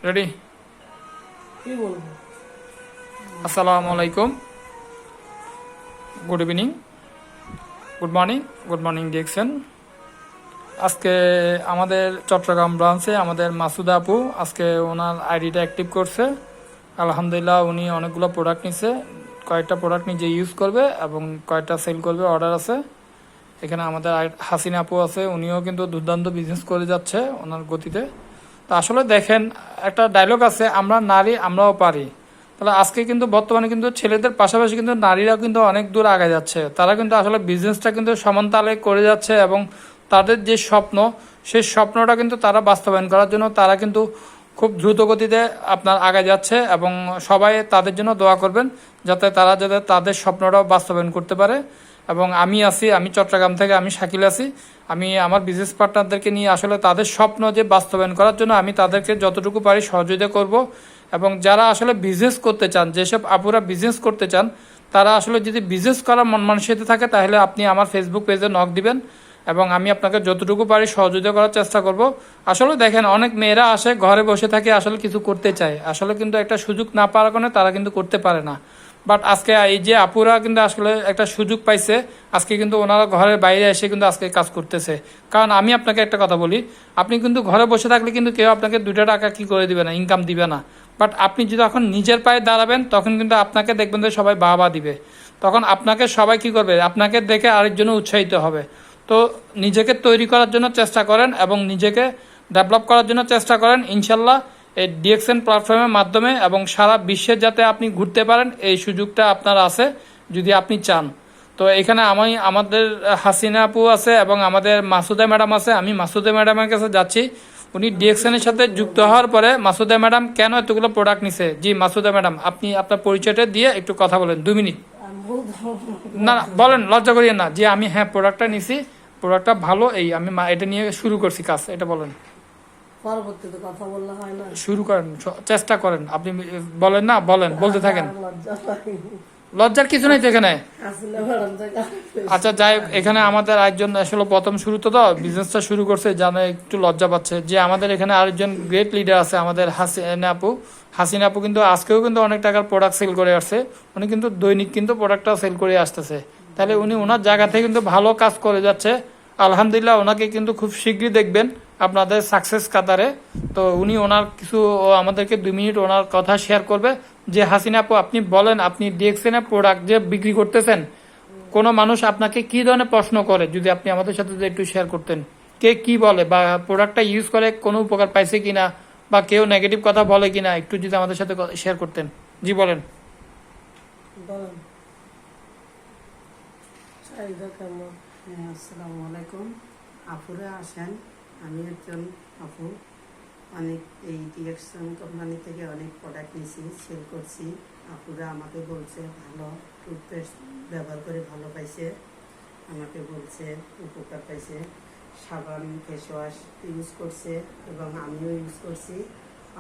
Ready? আসসালামু আলাইকুম, good evening, good morning দেখছেন। আজকে আমাদের চট্টগ্রাম ব্রাঞ্চে আমাদের মাসুদা আপু আজকে ওনার আইডিটা অ্যাক্টিভ করছে। আলহামদুলিল্লাহ, উনি অনেকগুলো প্রোডাক্ট নিছে, কয়েকটা প্রোডাক্ট নিজে ইউজ করবে এবং কয়েকটা সেল করবে, অর্ডার আছে। এখানে আমাদের হাসিনা আপু আছে, উনিও কিন্তু দুর্দান্ত বিজনেস করে যাচ্ছে ওনার গতিতে। তো আসলে দেখেন, একটা ডায়লগ আছে, আমরা নারী আমরাও পারি। তাহলে আজকে কিন্তু বর্তমানে কিন্তু ছেলেদের পাশাপাশি কিন্তু নারীরাও কিন্তু অনেক দূর আগে যাচ্ছে। তারা কিন্তু আসলে বিজনেসটা কিন্তু সমানতালে করে যাচ্ছে এবং তাদের যে স্বপ্ন, সেই স্বপ্নটা কিন্তু তারা বাস্তবায়ন করার জন্য তারা কিন্তু খুব দ্রুত গতিতে আপনার আগে যাচ্ছে। এবং সবাই তাদের জন্য দোয়া করবেন যাতে তাদের স্বপ্নটাও বাস্তবায়ন করতে পারে। এবং আমি চট্টগ্রাম থেকে, আমি শাকিল আছি। আমি আমার বিজনেস পার্টনারদেরকে নিয়ে আসলে তাদের স্বপ্ন যে বাস্তবায়ন করার জন্য আমি তাদেরকে যতটুকু পারি সহযোগিতা করব। এবং যারা আসলে বিজনেস করতে চান, যেসব আপুরা বিজনেস করতে চান, তারা আসলে যদি বিজনেস করার মন মানসিকতা থাকে তাহলে আপনি আমার ফেসবুক পেজে নক দিবেন এবং আমি আপনাকে যতটুকু পারি সহযোগিতা করার চেষ্টা করব। আসলে দেখেন, অনেক মেয়েরা আসে ঘরে বসে থাকে, আসলে কিছু করতে চায়, আসলে কিন্তু একটা সুযোগ না পাওয়ার কারণে তারা কিন্তু করতে পারে না। বাট আজকে এই যে আপুরা কিন্তু আসলে একটা সুযোগ পাইছে, আজকে কিন্তু ওনারা ঘরের বাইরে এসে কিন্তু আজকে কাজ করতেছে। কারণ আমি আপনাকে একটা কথা বলি, আপনি কিন্তু ঘরে বসে থাকলে কিন্তু কেউ আপনাকে 2 টাকা কি করে দিবে না, ইনকাম দিবে না। বাট আপনি যদি এখন নিজের পায়ে দাঁড়াবেন তখন কিন্তু আপনাকে দেখবেন যে সবাই বাবা দিবে, তখন আপনাকে সবাই কি করবে, আপনাকে দেখে আরেকজনও উৎসাহিত হবে। তো নিজেকে তৈরি করার জন্য চেষ্টা করেন এবং নিজেকে ডেভেলপ করার জন্য চেষ্টা করেন। ইনশাল্লাহ এই ডিএক্সএন প্ল্যাটফর্মের মাধ্যমে এবং সারা বিশ্বে যাতে আপনি ঘুরতে পারেন, এই সুযোগটা আপনার আছে যদি আপনি চান। তো এখানে আমাদের হাসিনা আপু আছে এবং আমাদের মাসুদা ম্যাডাম আছে। আমি মাসুদা ম্যাডামের কাছে যাচ্ছি। উনি ডিএক্সএনের সাথে যুক্ত হওয়ার পরে মাসুদা ম্যাডাম কেন এতগুলো প্রোডাক্ট নিছে। জি মাসুদা ম্যাডাম, আপনি আপনার পরিচয়টা দিয়ে একটু কথা বলেন, 2 মিনিট। না বলেন, লজ্জা করিয়েন না। যে আমি প্রোডাক্টটা নিছি, প্রোডাক্টটা ভালো, আমি এটা নিয়ে শুরু করছি কাজ, এটা বলেন। পরবর্তীতে কথা বললে হয় না? শুরু করেন, চেষ্টা করেন। আপনি বলেন না, বলেন, বলতে থাকেন। লজ্জার কিছু নেই তো এখানে। আচ্ছা যাই হোক, এখানে আমাদের একজন আসলে প্রথম শুরুতে তো বিজনেসটা শুরু করছে, জানে একটু লজ্জা পাচ্ছে। যে আমাদের এখানে আরেকজন গ্রেট লিডার আছে, আমাদের হাসিনা আপু কিন্তু আজকেও কিন্তু অনেক টাকার প্রোডাক্ট সেল করে আসছে। উনি কিন্তু দৈনিক কিন্তু প্রোডাক্টটা সেল করে আসতেছে। তাহলে উনি ওনার জায়গা থেকে কিন্তু ভালো কাজ করে যাচ্ছে। আলহামদুলিল্লাহ, ওনাকে কিন্তু খুব শীঘ্রই দেখবেন আপনাদের সাকসেস কাতারে। তো উনি ওনার কিছু আমাদেরকে 2 মিনিট ওনার কথা শেয়ার করবে। যে হাসিনা আপু, আপনি বলেন, আপনি ডিএক্সএনের প্রোডাক্ট যে বিক্রি করতেছেন, কোনো মানুষ আপনাকে কি ধরনের প্রশ্ন করে, যদি আপনি আমাদের সাথে একটু শেয়ার করতেন। কে কি বলে, বা প্রোডাক্টটা ইউজ করে কোনো উপকার পাইছে কিনা, বা কেউ নেগেটিভ কথা বলে কিনা, একটু যদি আমাদের সাথে শেয়ার করতেন। জি বলেন। আসসালামু আলাইকুম। আপুরা আসেন, আমি একজন আপু। অনেক এই ডিএক্সএন কোম্পানি থেকে অনেক প্রোডাক্ট নিয়েছি, সেল করছি। আপুরা আমাকে বলছে ভালো, টুথপেস্ট ব্যবহার করে ভালো পাইছে, আমাকে বলছে উপকার পাইছে। সাবান, ফেস ওয়াশ ইউজ করছে এবং আমিও ইউজ করছি,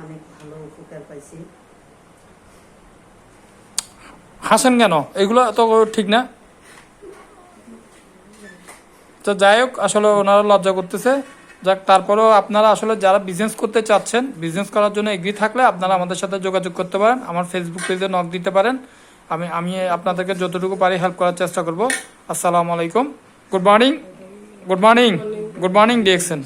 অনেক ভালো উপকার পাইছি। হাসেন কেন? এগুলো তো ঠিক না। তো যাই হোক, আসলে ওনারা লজ্জা করতেছে। যাক, তারপরেও আপনারা আসলে যারা বিজনেস করতে চাচ্ছেন, বিজনেস করার জন্য এগ্রি থাকলে আপনারা আমাদের সাথে যোগাযোগ করতে পারেন, আমার ফেসবুক পেজে নক দিতে পারেন। আমি আপনাদেরকে যতটুকু পারি হেল্প করার চেষ্টা করব। আসসালামু আলাইকুম, গুড মর্নিং ডিএক্সএন।